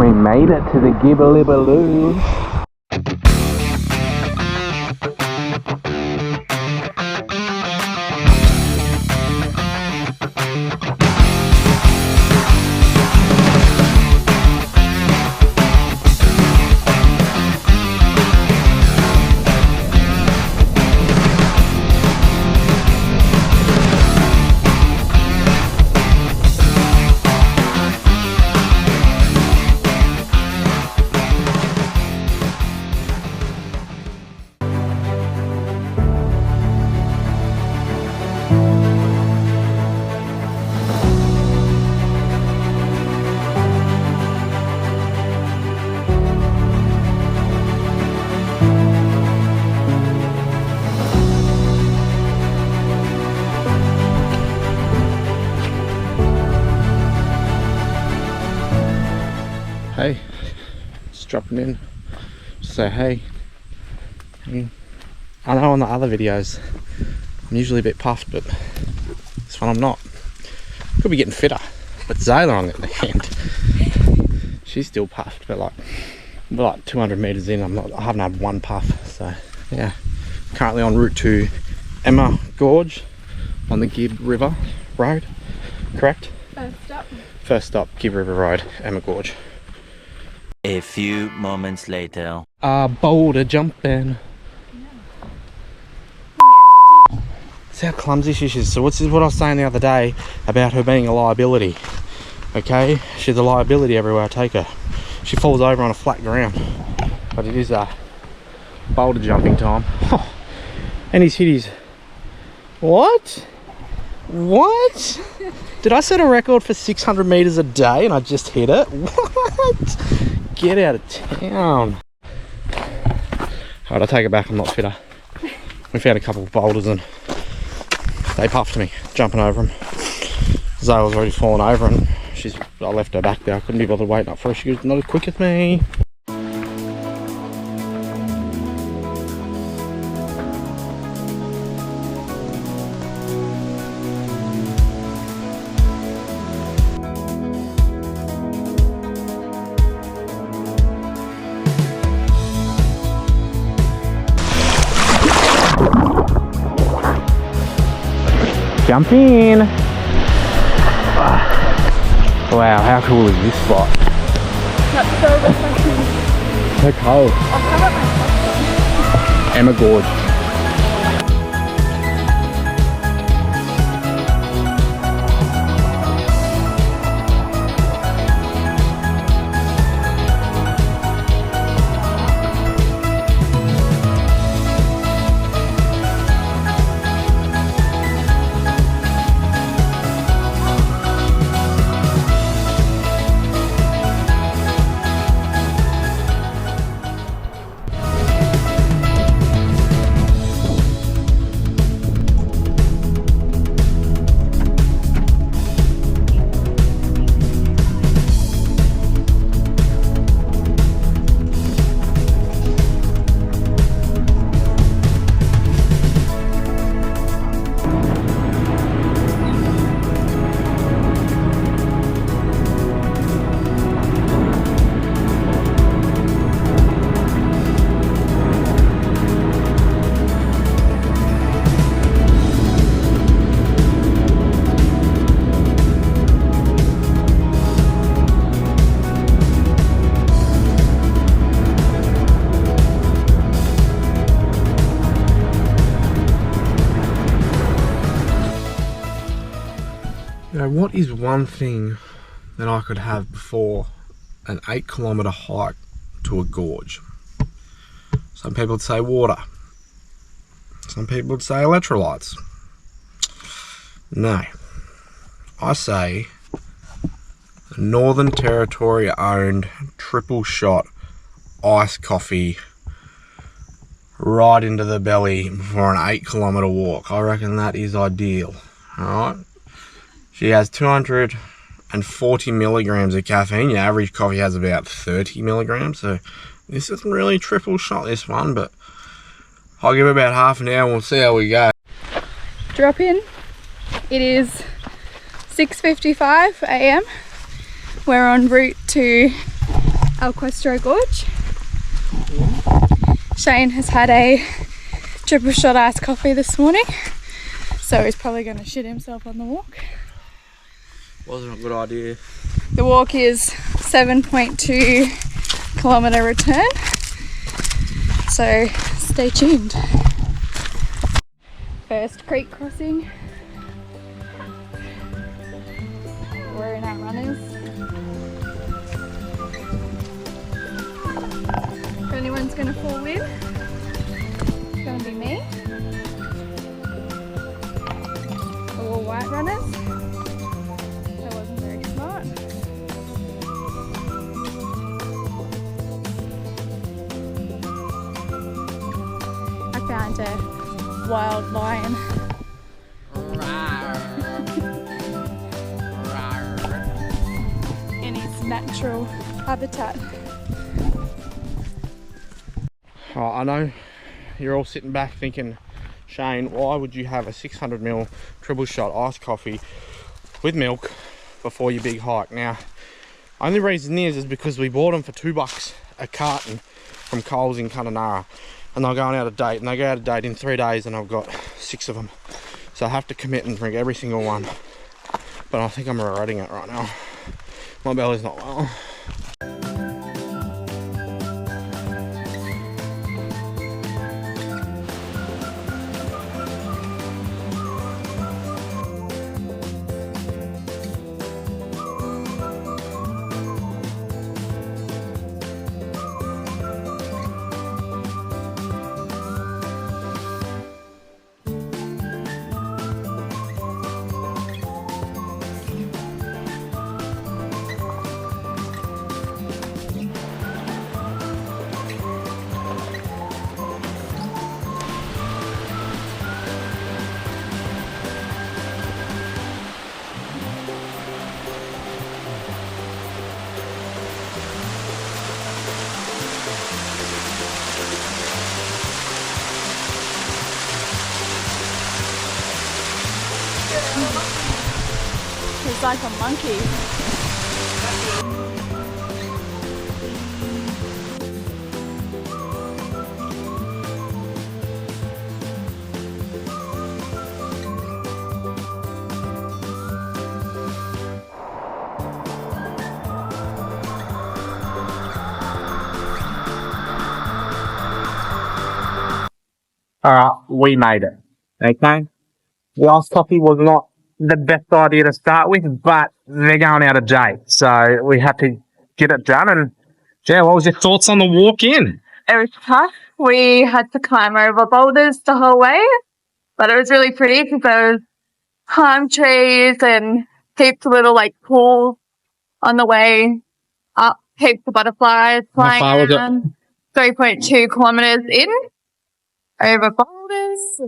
We made it to the Gibb River Road. Hey, just dropping in to say hey. I know on the other videos I'm usually a bit puffed, but this one I'm not. Could be getting fitter, but Zayla on the other hand, she's still puffed, but like 200 meters in, I haven't had one puff. So yeah, currently en route to Emma Gorge on the Gibb River Road, correct? First stop, Gibb River Road, Emma Gorge. A few moments later. Boulder jumping. See how clumsy she is. So this is what I was saying the other day about her being a liability. Okay, she's a liability everywhere I take her. She falls over on a flat ground. But it is boulder jumping time. And he's hit his... What? What? Did I set a record for 600 meters a day and I just hit it? What? Get out of town. Alright, I take it back, I'm not fitter. We found a couple of boulders and they puffed me, jumping over them. Zayla's already fallen over and I left her back there. I couldn't be bothered waiting up for her. She was not as quick as me. Jump in! Wow, how cool is this spot? That's so refreshing. So cold. I'll cover myself. Emma Gorge. You know, what is one thing that I could have before an 8-kilometre hike to a gorge? Some people would say water. Some people would say electrolytes. No. I say a Northern Territory owned triple shot iced coffee right into the belly for an 8-kilometre walk. I reckon that is ideal. Alright? She has 240 milligrams of caffeine. Your average coffee has about 30 milligrams. So this isn't really triple shot, this one, but I'll give it about half an hour and we'll see how we go. Drop in. It is 6:55 a.m. We're en route to Questro Gorge. Shane has had a triple shot iced coffee this morning, so he's probably going to shit himself on the walk. Wasn't a good idea. The walk is 7.2 kilometre return, so stay tuned. First creek crossing. We're in our runners. If anyone's going to fall in, it's going to be me. The all white runners. That wasn't very smart. I found a wild lion. In his natural habitat. Oh, I know you're all sitting back thinking, Shane, why would you have a 600ml triple shot iced coffee with milk before your big hike? Now, only reason is because we bought them for $2 a carton from Coles in Kununurra, and they're going out of date, and they go out of date in 3 days, and I've got 6 of them, so I have to commit and drink every single one. But I think I'm regretting it right now. My belly's not well. He's like a monkey. Alright, we made it. Okay? The iced coffee was not the best idea to start with, but they're going out of date, so we had to get it done. And yeah, what was your thoughts on the walk in? It was tough. We had to climb over boulders the whole way, but it was really pretty because there was palm trees and heaps of little like pools on the way up, heaps of butterflies flying far was it? around. 3.2 kilometres in over boulders.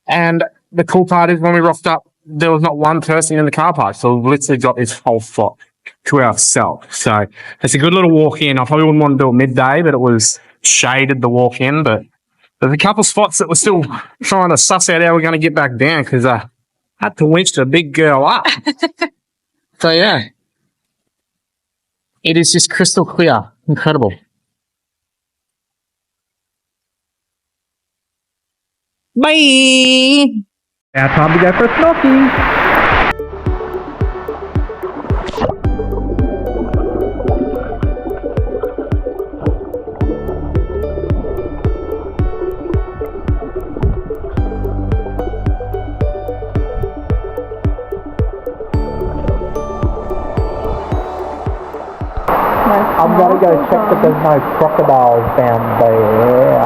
And the cool part is when we rocked up, there was not one person in the car park, so we literally got this whole spot to ourselves. So it's a good little walk in. I probably wouldn't want to do it midday, but it was shaded the walk in. But there's a couple spots that we're still trying to suss out how we're going to get back down because I had to winch the big girl up. So yeah, it is just crystal clear. Incredible. Bye! Now time to go for a snorky. I'm gonna go check that there's no crocodiles down there.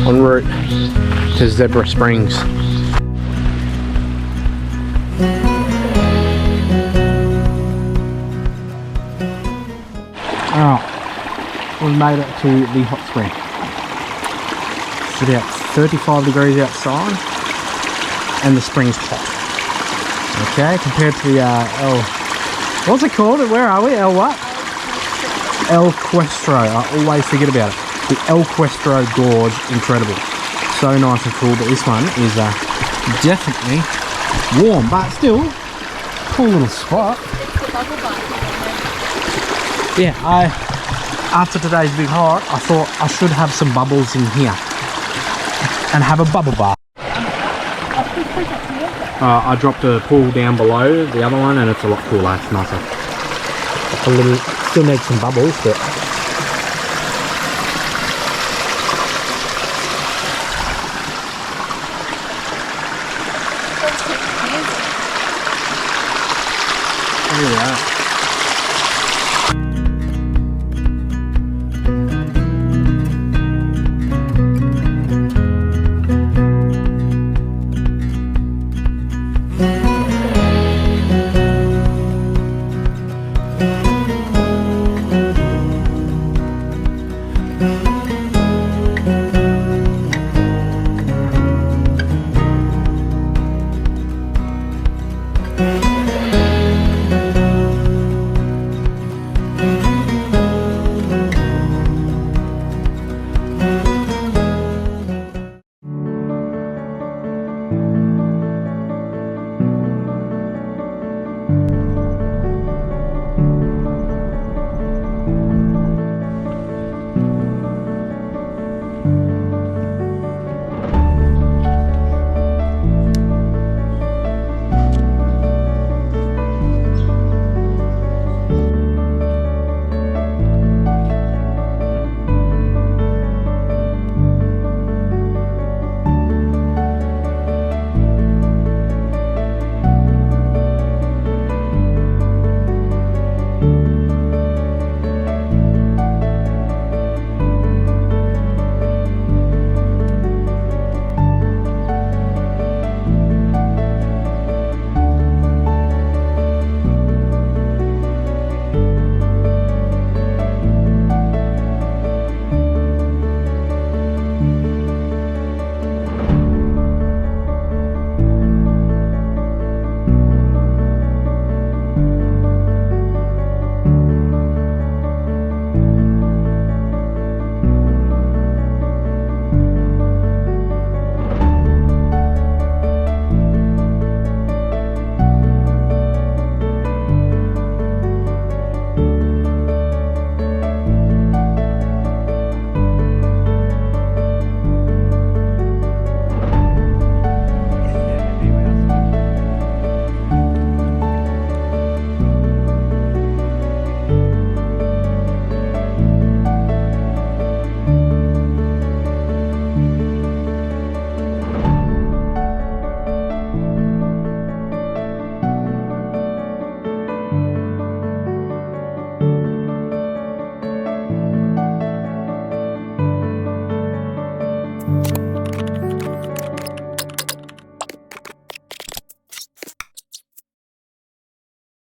En route to Zebra Springs. Alright, we made it to the hot spring. It's about 35 degrees outside, and the spring's hot. Okay, compared to the what's it called? Where are we? What? Elquesto. I always forget about it. The Questro Gorge, incredible. So nice and cool, but this one is definitely warm, but still cool little spot. Yeah, after today's big hike, I thought I should have some bubbles in here and have a bubble bath. I dropped a pool down below the other one, and it's a lot cooler. It's nicer. A little, still needs some bubbles, but there we are.